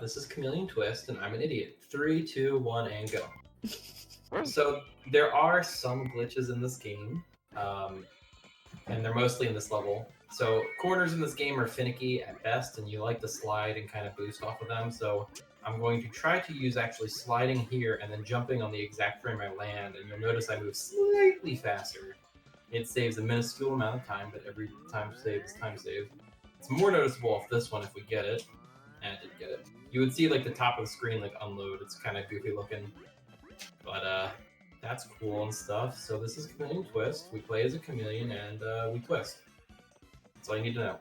This is Chameleon Twist, and I'm an idiot. Three, two, one, and go. So there are some glitches in this game, um, and they're mostly in this level. So corners in this game are finicky at best, and you like to slide and kind of boost off of them. So I'm going to try to use actually sliding here and then jumping on the exact frame I land, and you'll notice I move slightly faster. It saves a minuscule amount of time, but every time saved is time saved. It's more noticeable off this one if we get it. And I didn't get it. You would see like the top of the screen like unload. It's kind of goofy looking, but that's cool and stuff. So this is Chameleon Twist. We play as a chameleon and we twist. That's all you need to know.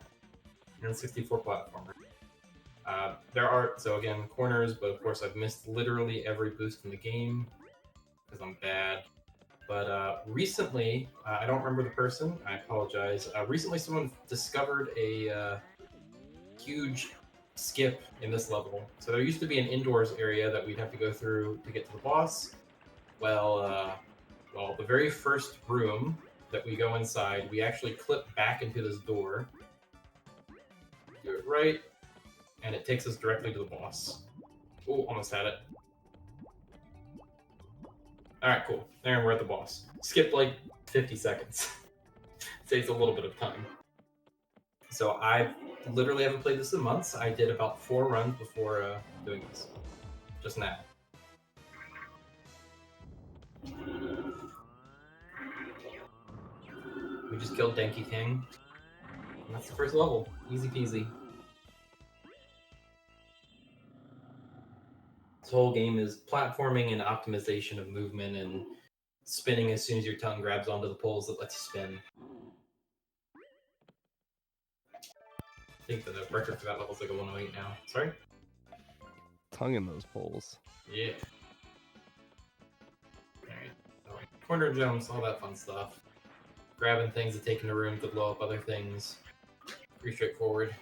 You're in 64 platformer. There are so again corners, but of course I've missed literally every boost in the game because I'm bad. But recently, I don't remember the person. I apologize. Recently, someone discovered a huge skip in this level. So there used to be an indoors area that we'd have to go through to get to the boss. Well, the very first room that we go inside, we actually clip back into this door. Do it right, and it takes us directly to the boss. Oh, almost had it. Alright, cool. There, we're at the boss. Skipped like 50 seconds. Saves a little bit of time. So I literally haven't played this in months. I did about 4 runs before doing this. Just now. We just killed Denki King. And that's the first level. Easy peasy. This whole game is platforming and optimization of movement and spinning as soon as your tongue grabs onto the poles that lets you spin. I think the record for that level is like a 108 now. Sorry? Tongue in those poles. Yeah. Alright. Corner jumps, all that fun stuff. Grabbing things and taking the room to blow up other things. Pretty straightforward.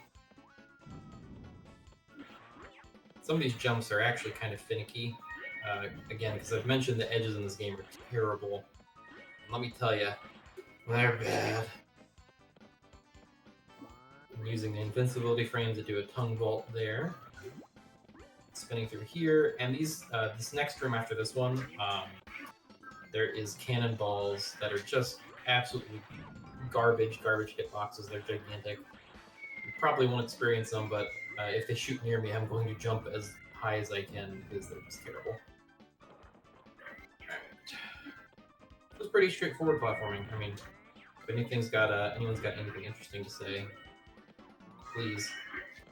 Some of these jumps are actually kind of finicky. Again, because I've mentioned the edges in this game are terrible. And let me tell you, they're bad. I'm using the invincibility frame to do a tongue vault there. Spinning through here, and these this next room after this one, there is cannonballs that are just absolutely garbage hitboxes. They're gigantic. You probably won't experience them, but if they shoot near me, I'm going to jump as high as I can because they're just terrible. It was pretty straightforward platforming. I mean, if anyone's got anything interesting to say, please.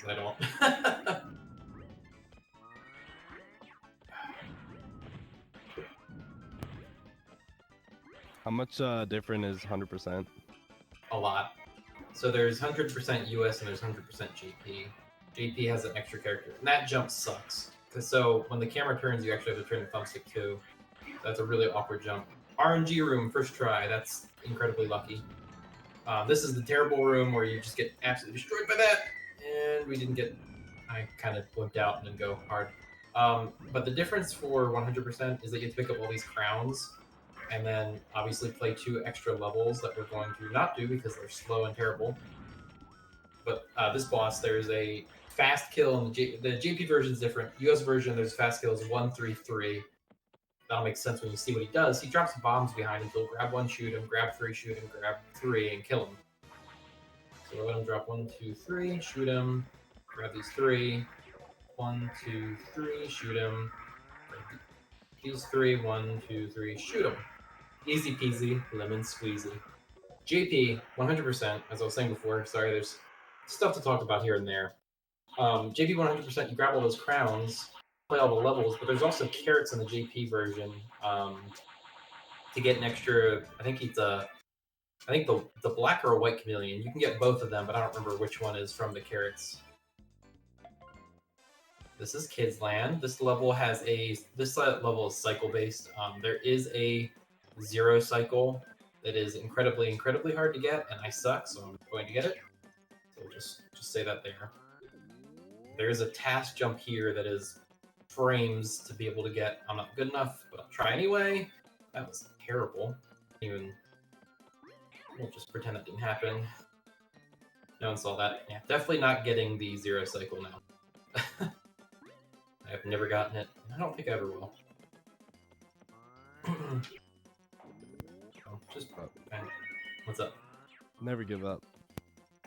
I don't. How much different is 100%? A lot. So there's 100% US and there's 100% JP. JP has an extra character, and that jump sucks. So when the camera turns, you actually have to turn the thumbstick too. That's a really awkward jump. RNG room, first try. That's incredibly lucky. This is the terrible room where you just get absolutely destroyed by that, and we didn't get... I kind of wimped out and didn't go hard. But the difference for 100% is that you have to pick up all these crowns, and then obviously play 2 extra levels that we're going to not do because they're slow and terrible. But this boss, there's a fast kill, and the JP version is different. US version, there's fast kills 1, 3, 3. That'll make sense when you see what he does. He drops bombs behind him, so he'll grab 1, shoot him, grab 3, shoot him, grab 3, and kill him. So we'll let him drop 1, 2, 3, shoot him, grab these 3, 1, 2, 3, shoot him, these 3, 1, 2, 3, shoot him. Easy peasy, lemon squeezy. JP, 100%, as I was saying before, sorry, there's stuff to talk about here and there. JP 100%, you grab all those crowns, play all the levels, but there's also carrots in the JP version to get an extra, I think the black or a white chameleon. You can get both of them, but I don't remember which one is from the carrots. This is Kids Land. This level is cycle based. There is a 0 cycle that is incredibly hard to get, and I suck, so I'm going to get it. So just say that there. There is a task jump here that is frames to be able to get. I'm not good enough, but I'll try anyway. That was terrible. We'll just pretend that didn't happen. No one saw that. Yeah, definitely not getting the 0 cycle now. Never gotten it. I don't think I ever will. Oh, just okay. What's up? Never give up.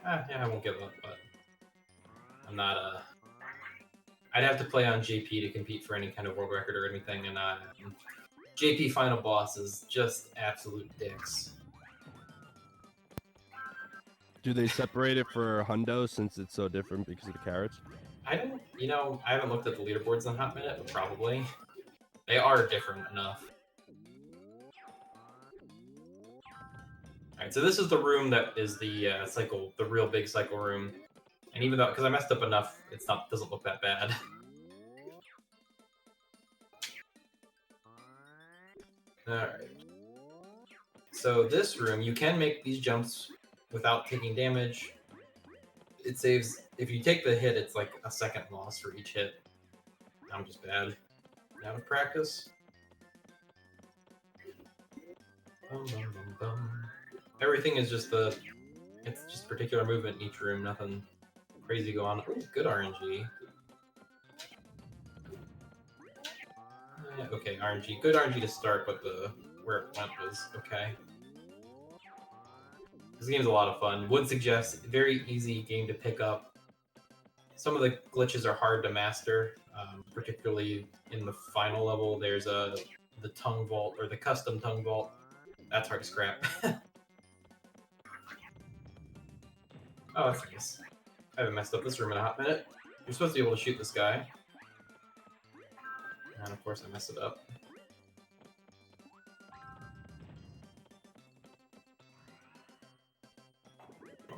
Yeah, I won't give up, but I'm not I'd have to play on JP to compete for any kind of world record or anything, and JP final boss is just absolute dicks. Do they separate it for Hundo since it's so different because of the carrots? I don't, I haven't looked at the leaderboards in a hot minute, but probably. They are different enough. Alright, so this is the room that is the cycle, the real big cycle room. And even though, because I messed up enough, doesn't look that bad. Alright. So this room, you can make these jumps without taking damage. It saves, if you take the hit, it's like a second loss for each hit. I'm just bad. Out of practice. Bum, bum, bum, bum. Everything is just it's just particular movement in each room, nothing crazy going on. Ooh, good RNG. Okay, RNG. Good RNG to start, but where it went was okay. This game's a lot of fun. Would suggest very easy game to pick up. Some of the glitches are hard to master, particularly in the final level. There's the tongue vault, or the custom tongue vault. That's hard to scrap. Oh, that's nice. I haven't messed up this room in a hot minute. You're supposed to be able to shoot this guy. And of course I messed it up.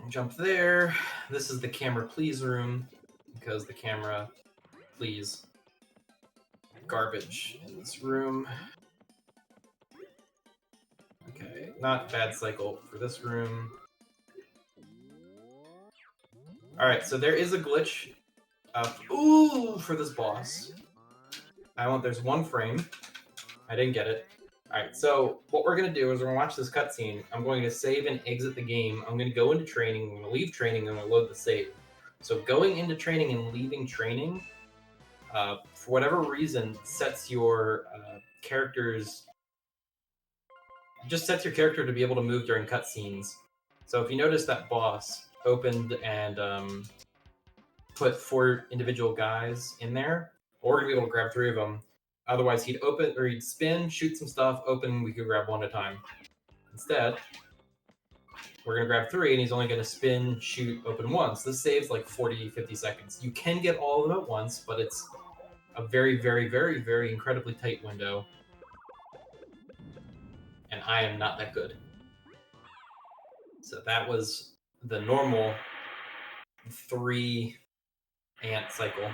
Jump there. This is the camera please room, because the camera please garbage in this room. Okay, not bad cycle for this room. Alright, so there is a glitch for this boss. There's one frame. I didn't get it. Alright, so what we're going to do is we're going to watch this cutscene. I'm going to save and exit the game. I'm going to go into training. I'm going to leave training, and I'm going to load the save. So going into training and leaving training, for whatever reason, sets your just sets your character to be able to move during cutscenes. So if you notice, that boss opened and put 4 individual guys in there, or we're gonna be able to grab 3 of them. Otherwise, he'd spin, shoot some stuff, open, we could grab 1 at a time. Instead, we're gonna grab 3, and he's only gonna spin, shoot, open once. This saves like 40, 50 seconds. You can get all of them at once, but it's a very, very, very, very incredibly tight window. And I am not that good. So that was the normal 3 ant cycle.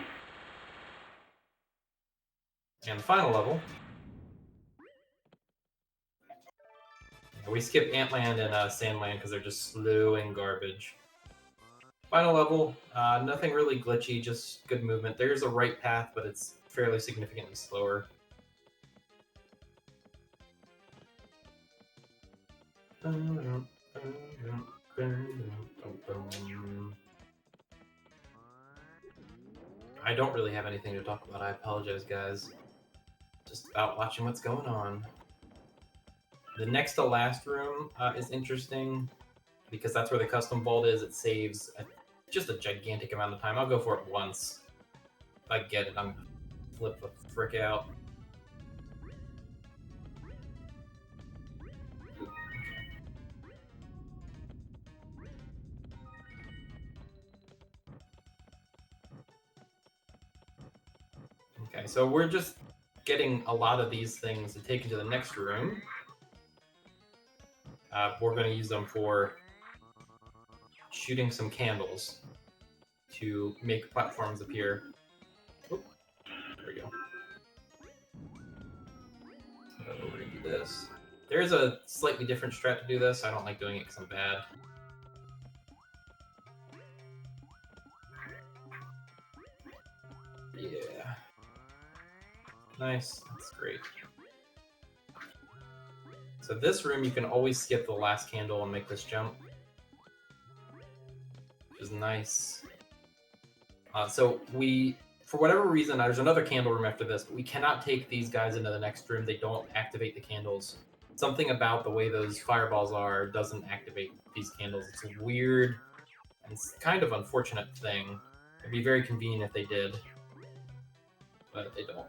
And the final level, we skip Antland and Sandland because they're just slow and garbage. Final level, nothing really glitchy, just good movement. There's a right path, but it's fairly significantly slower. I don't really have anything to talk about. I apologize, guys. Just about watching what's going on. The next to last room is interesting because that's where the custom vault is. It saves just a gigantic amount of time. I'll go for it once. If I get it, I'm gonna flip the frick out. Okay, so we're just getting a lot of these things to take into the next room. We're going to use them for shooting some candles to make platforms appear. Oop, there we go. So we're going to do this. There is a slightly different strat to do this. I don't like doing it because I'm bad. Yeah. Nice, that's great. So this room, you can always skip the last candle and make this jump, which is nice. So for whatever reason, there's another candle room after this, but we cannot take these guys into the next room. They don't activate the candles. Something about the way those fireballs are doesn't activate these candles. It's a weird and it's kind of unfortunate thing. It'd be very convenient if they did, but they don't.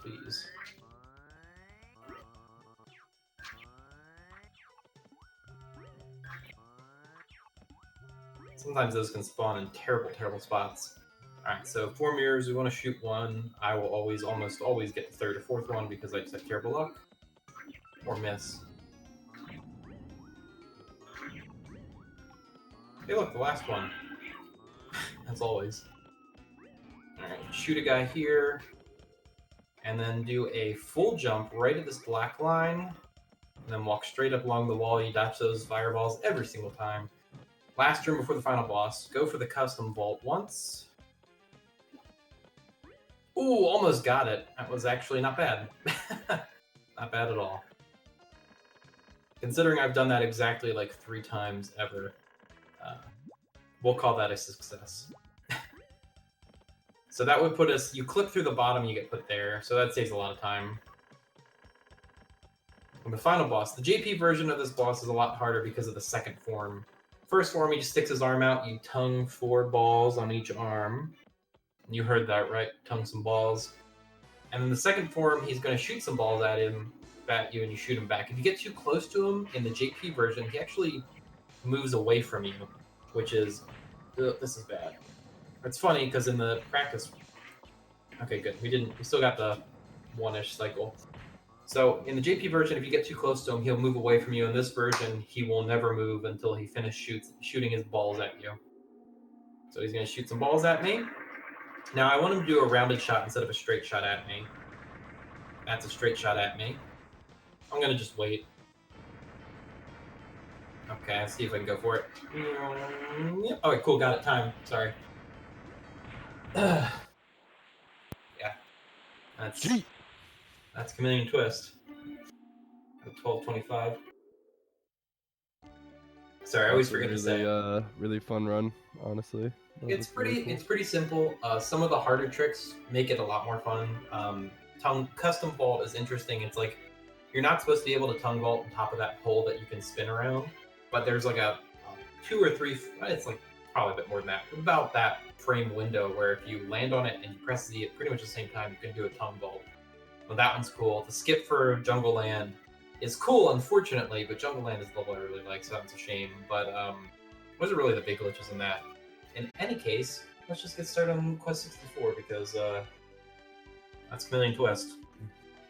Please. Sometimes those can spawn in terrible, terrible spots. Alright, so 4 mirrors, we want to shoot one. I will almost always get the third or fourth one because I just have terrible luck. Or miss. Hey look, the last one. As always. Alright, shoot a guy here. And then do a full jump right at this black line. And then walk straight up along the wall. You dodge those fireballs every single time. Last room before the final boss. Go for the custom vault once. Ooh, almost got it. That was actually not bad. Not bad at all. Considering I've done that exactly like 3 times ever, we'll call that a success. So that would put us, you clip through the bottom, you get put there, so that saves a lot of time. And the final boss, the JP version of this boss is a lot harder because of the second form. First form, he just sticks his arm out, you tongue 4 balls on each arm. You heard that, right? Tongue some balls. And then the second form, he's going to shoot some balls at you, and you shoot him back. If you get too close to him in the JP version, he actually moves away from you, which is, this is bad. It's funny because in the practice, okay, good. We still got the 1-ish cycle. So in the JP version, if you get too close to him, he'll move away from you. In this version, he will never move until he finishes shooting his balls at you. So he's going to shoot some balls at me. Now I want him to do a rounded shot instead of a straight shot at me. That's a straight shot at me. I'm going to just wait. Okay, let's see if I can go for it. Yep. Oh, cool, got it. Time. Sorry. Yeah. That's Chameleon Twist. At 12:25. Sorry, I always forget to say. Really fun run, honestly. It's pretty simple. Some of the harder tricks make it a lot more fun. Custom vault is interesting. It's like you're not supposed to be able to tongue vault on top of that pole that you can spin around, but there's like a 2 or 3. It's like probably a bit more than that. About that frame window where if you land on it and you press Z at pretty much the same time, you can do a tongue vault. Well, that one's cool. The skip for Jungle Land is cool, unfortunately, but Jungle Land is the level I really like, so that's a shame. But those are really the big glitches in that. In any case, let's just get started on Quest 64 because that's Chameleon Twist.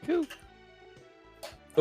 Cool.